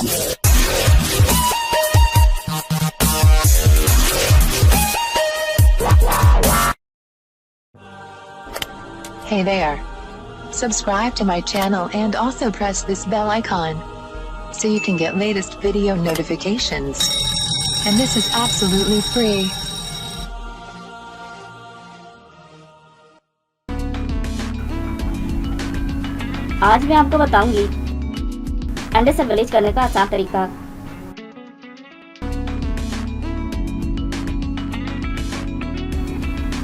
Hey there. Subscribe to my channel and also press this bell icon so you can get latest video notifications. And this is absolutely free. आज मैं आपको बताऊंगी अंडे से bleach करने का आसान तरीका।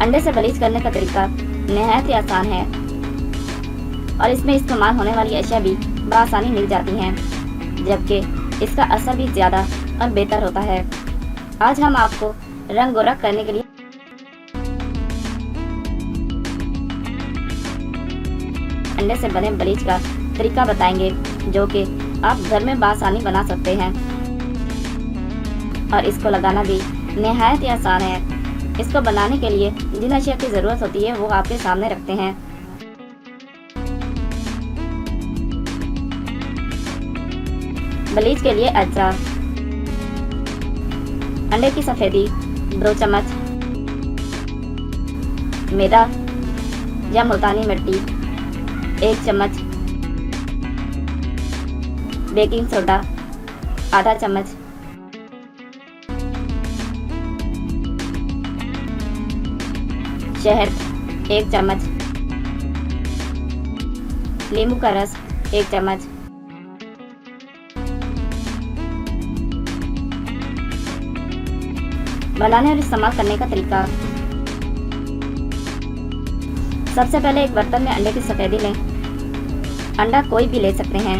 अंडे से ब्लीच करने का तरीका निहायत ही आसान है और इसमें इस्तेमाल होने वाली अशिया भी बआसानी मिल जाती हैं, जबकि इसका असर भी ज़्यादा और बेहतर होता है। आज हम आपको रंग गोरा करने के लिए अंडे से बने ब्लीच का तरीका बताएंगे, जो कि आप घर में बआसानी बना सकते हैं और इसको लगाना भी निहायत ही आसान है। इसको बनाने के लिए जिन अशिया की ज़रूरत होती है वो आपके सामने रखते हैं। ब्लीच के लिए अज्जा: अंडे की सफ़ेदी 2 चम्मच, मैदा या मुल्तानी मिट्टी 1 चम्मच, बेकिंग सोडा आधा चम्मच, शहद 1 चम्मच, नींबू का रस 1 चम्मच, बनाने और इस्तेमाल करने का तरीका। सबसे पहले एक बर्तन में अंडे की सफ़ेदी लें। अंडा कोई भी ले सकते हैं,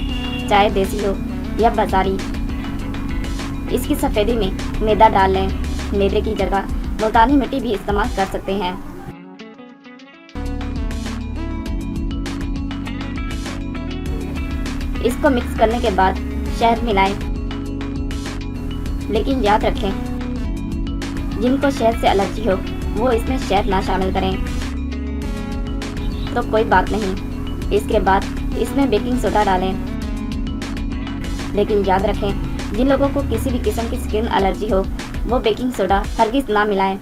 चाहे देसी हो या बाजारी। इसकी सफ़ेदी में मैदा डाल लें। मैदे की जगह मुल्तानी मिट्टी भी इस्तेमाल कर सकते हैं। इसको मिक्स करने के बाद शहद मिलाएं, लेकिन याद रखें जिनको शहद से एलर्जी हो वो इसमें शहद ना शामिल करें, तो कोई बात नहीं। इसके बाद इसमें बेकिंग सोडा डालें, लेकिन याद रखें जिन लोगों को किसी भी किस्म की स्किन एलर्जी हो वो बेकिंग सोडा हरगिज़ ना मिलाएं।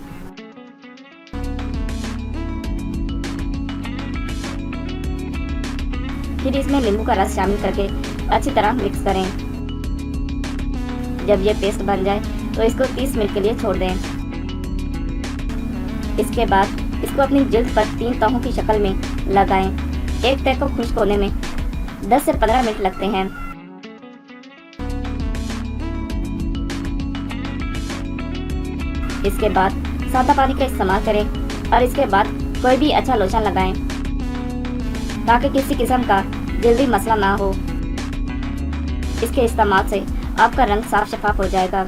फिर इसमें नींबू का रस शामिल करके अच्छी तरह मिक्स करें। जब ये पेस्ट बन जाए तो इसको 30 मिनट के लिए छोड़ दें। इसके बाद इसको अपनी जिल्द पर 3 तहों की शक्ल में लगाएं। एक तह को खुश्क होने में 10 से 15 मिनट लगते हैं। इसके बाद सादा पानी का इस्तेमाल करें और इसके बाद कोई भी अच्छा लोशन लगाएं, ताकि किसी किस्म का जल्दी मसला ना हो। इसके इस्तेमाल से आपका रंग साफ शफाफ हो जाएगा।